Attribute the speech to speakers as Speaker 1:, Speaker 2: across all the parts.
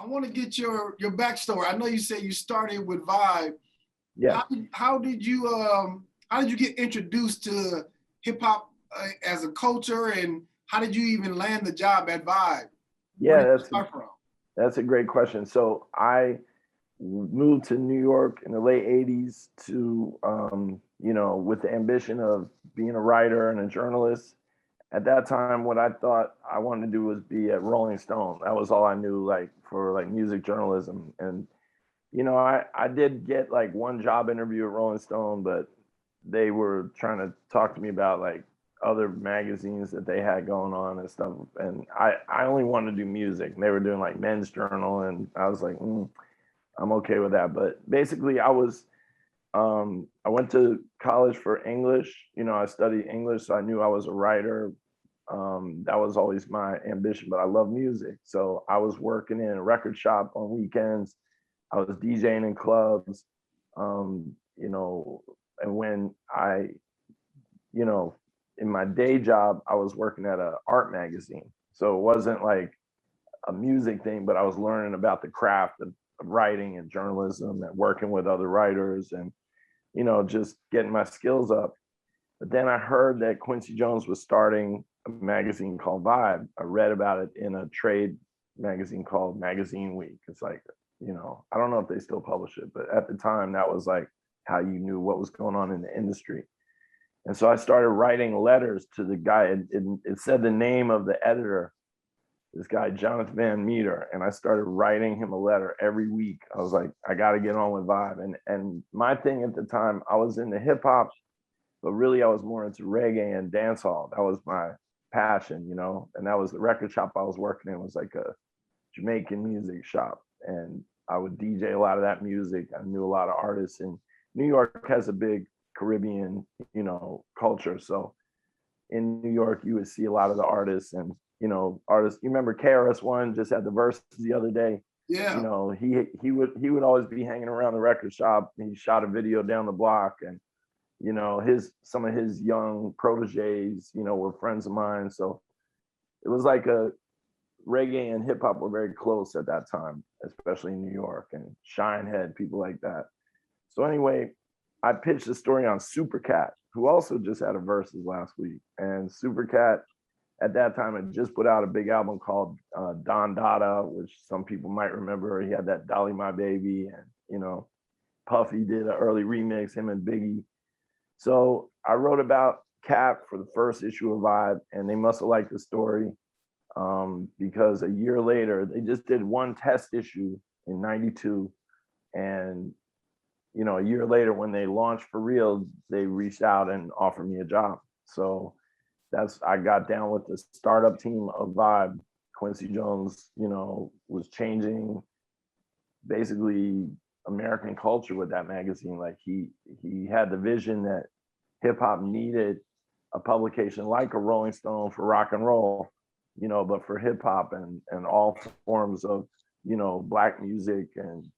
Speaker 1: I want to get your backstory. I know you said you started with Vibe.
Speaker 2: Yeah.
Speaker 1: How did you get introduced to hip hop as a culture, and how did you even land the job at Vibe? Where
Speaker 2: Yeah,
Speaker 1: did you start from?
Speaker 2: that's a great question. So I moved to New York in the late 80s to, with the ambition of being a writer and a journalist. At that time, what I thought I wanted to do was be at Rolling Stone. That was all I knew, like, for like music journalism. And, I did get like one job interview at Rolling Stone, but they were trying to talk to me about like other magazines that they had going on and stuff. And I only wanted to do music. And they were doing like Men's Journal. And I was like, I'm okay with that. But basically I went to college for English. I studied English, so I knew I was a writer. That was always my ambition, but I love music. So I was working in a record shop on weekends. I was DJing in clubs, and when in my day job, I was working at an art magazine. So it wasn't like a music thing, but I was learning about the craft of writing and journalism and working with other writers and, just getting my skills up. But then I heard that Quincy Jones was starting a magazine called Vibe. I read about it in a trade magazine called Magazine Week. It's like, I don't know if they still publish it, but at the time that was like how you knew what was going on in the industry. And so I started writing letters to the guy. It said the name of the editor, this guy, Jonathan Van Meter. And I started writing him a letter every week. I was like, I got to get on with Vibe. And my thing at the time, I was into hip hop, but really I was more into reggae and dancehall. That was my passion, and that was the record shop I was working in, was like a Jamaican music shop. And I would DJ a lot of that music. I knew a lot of artists, and New York has a big Caribbean, culture. So in New York, you would see a lot of the artists and, artists. You remember KRS-One just had the verses the other day.
Speaker 1: Yeah.
Speaker 2: He would always be hanging around the record shop. He shot a video down the block, and some of his young proteges, were friends of mine. So it was like reggae and hip hop were very close at that time, especially in New York, and Shinehead, people like that. So anyway, I pitched a story on Supercat, who also just had a verses last week. And Supercat at that time had just put out a big album called Don Dada, which some people might remember. He had that Dolly My Baby, and Puffy did an early remix, him and Biggie. So I wrote about Cap for the first issue of Vibe, and they must have liked the story, because a year later, they just did one test issue in '92. And, a year later, when they launched for real, they reached out and offered me a job. So I got down with the startup team of Vibe. Quincy Jones, was changing basically American culture with that magazine. Like he had the vision that hip hop needed a publication like a Rolling Stone for rock and roll, but for hip hop and all forms of, Black music and,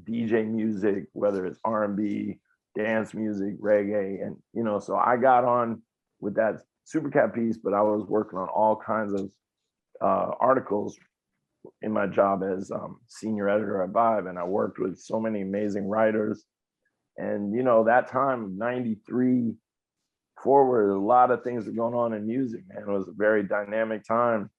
Speaker 2: DJ music, whether it's R&B, dance music, reggae. And, so I got on with that Supercat piece, but I was working on all kinds of articles in my job as senior editor at Vibe. And I worked with so many amazing writers. And, that time, 93 forward, a lot of things were going on in music, man. It was a very dynamic time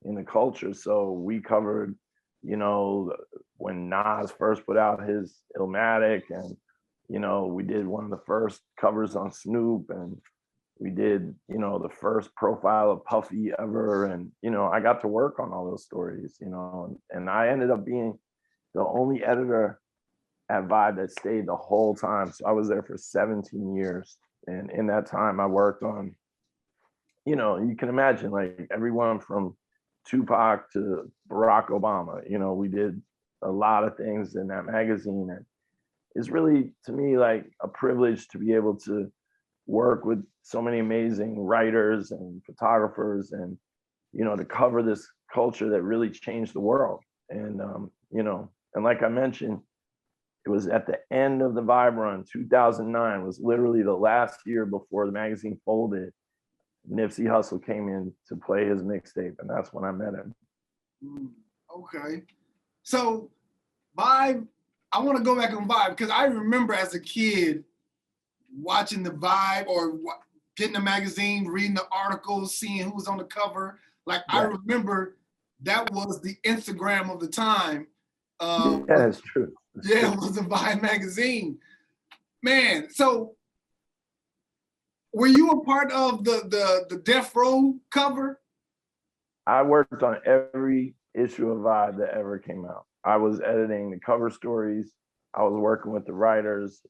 Speaker 2: in the culture. So we covered, when Nas first put out his Illmatic, and, we did one of the first covers on Snoop, and we did, the first profile of Puffy ever. And, I got to work on all those stories, and I ended up being the only editor at Vibe that stayed the whole time. So I was there for 17 years. And in that time, I worked on, you can imagine, like, everyone from Tupac to Barack Obama. We did a lot of things in that magazine. And it's really, to me, like a privilege to be able to work with so many amazing writers and photographers, and, to cover this culture that really changed the world. And, and like I mentioned, it was at the end of the Vibe run. 2009 was literally the last year before the magazine folded. Nipsey Hussle came in to play his mixtape, and that's when I met him.
Speaker 1: Okay. So Vibe, I want to go back on Vibe because I remember as a kid watching the Vibe or getting the magazine, reading the articles, seeing who was on the cover. Like I remember that was the Instagram of the time.
Speaker 2: Yeah, that's true.
Speaker 1: It was the Vibe magazine. Man, so were you a part of the Death Row cover?
Speaker 2: I worked on every issue of Vibe that ever came out. I was editing the cover stories. I was working with the writers.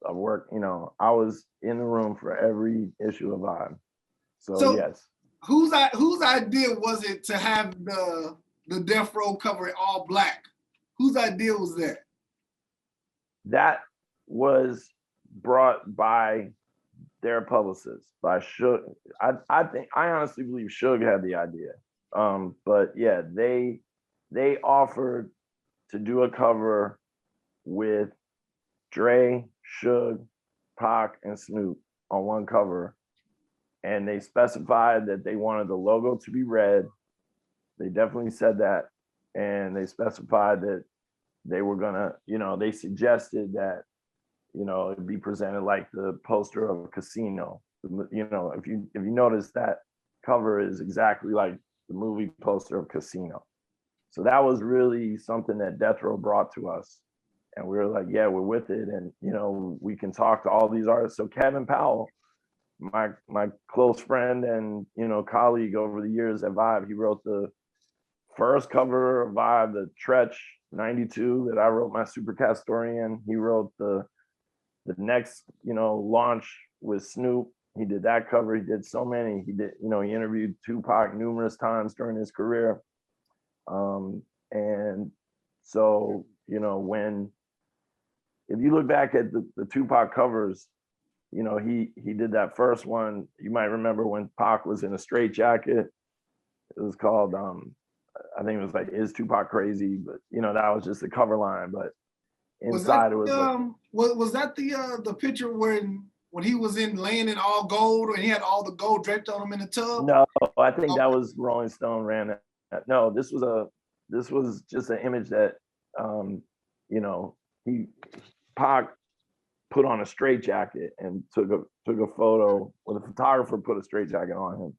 Speaker 2: I was in the room for every issue of Vibe. So yes.
Speaker 1: Whose idea was it to have the Death Row cover all black? Whose idea was that?
Speaker 2: That was brought by their publicist, by Suge. I honestly believe Suge had the idea. But yeah, they offered to do a cover with Dre, Suge, Pac, and Snoop on one cover. And they specified that they wanted the logo to be red. They definitely said that. And they specified that they were gonna, they suggested that, it'd be presented like the poster of a casino. If you notice, that cover is exactly like the movie poster of Casino. So that was really something that Death Row brought to us. And we were like, yeah, we're with it. And, we can talk to all these artists. So Kevin Powell, my close friend and, colleague over the years at Vibe, he wrote the first cover of Vibe, the Tretch 92 that I wrote my Supercat story in. He wrote the next, launch with Snoop. He did that cover. He did so many. He did, he interviewed Tupac numerous times during his career. And so, if you look back at the Tupac covers, he did that first one. You might remember when Pac was in a straitjacket. It was called, I think it was like, "Is Tupac Crazy?" But that was just the cover line. But inside it was
Speaker 1: was that the picture when he was laying in all gold and he had all the gold draped on him in the tub?
Speaker 2: No, I think that was Rolling Stone ran that. No, this was just an image that Pac put on a straitjacket and took a photo, or the photographer put a straitjacket on him.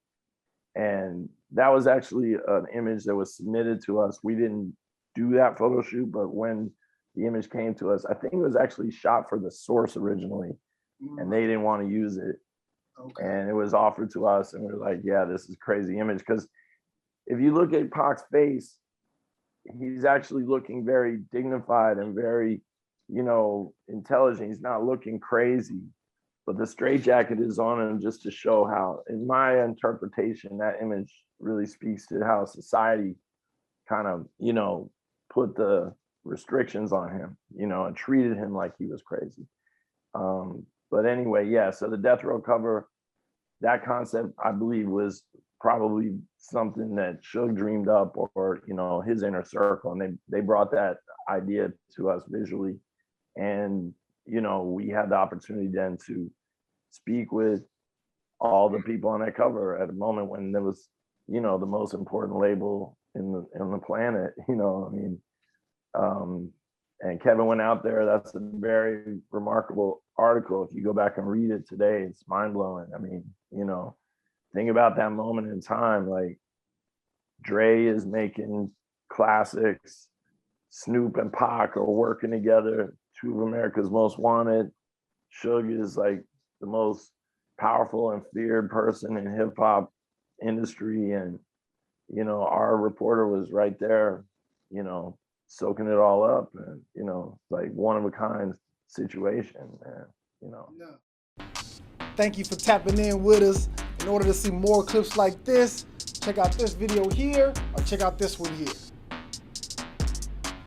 Speaker 2: And that was actually an image that was submitted to us. We didn't do that photo shoot, but when the image came to us, I think it was actually shot for The Source originally, and they didn't want to use it. Okay. And it was offered to us, and we were like, yeah, this is a crazy image. Because if you look at Pac's face, he's actually looking very dignified and very, intelligent. He's not looking crazy, but the straitjacket is on him just to show how, in my interpretation, that image really speaks to how society kind of, put the restrictions on him, and treated him like he was crazy. But anyway, yeah, so the Death Row cover, that concept, I believe, was probably something that Suge dreamed up, or his inner circle, and they brought that idea to us visually. And we had the opportunity then to speak with all the people on that cover at a moment when there was the most important label in the planet. And Kevin went out there. That's a very remarkable article. If you go back and read it today, it's mind-blowing. I mean, think about that moment in time. Like, Dre is making classics. Snoop and Pac are working together, two of America's most wanted. Suge is like the most powerful and feared person in hip hop industry. And, our reporter was right there, soaking it all up, and, like one of a kind situation, and,
Speaker 1: Yeah. Thank you for tapping in with us. In order to see more clips like this, check out this video here, or check out this one here.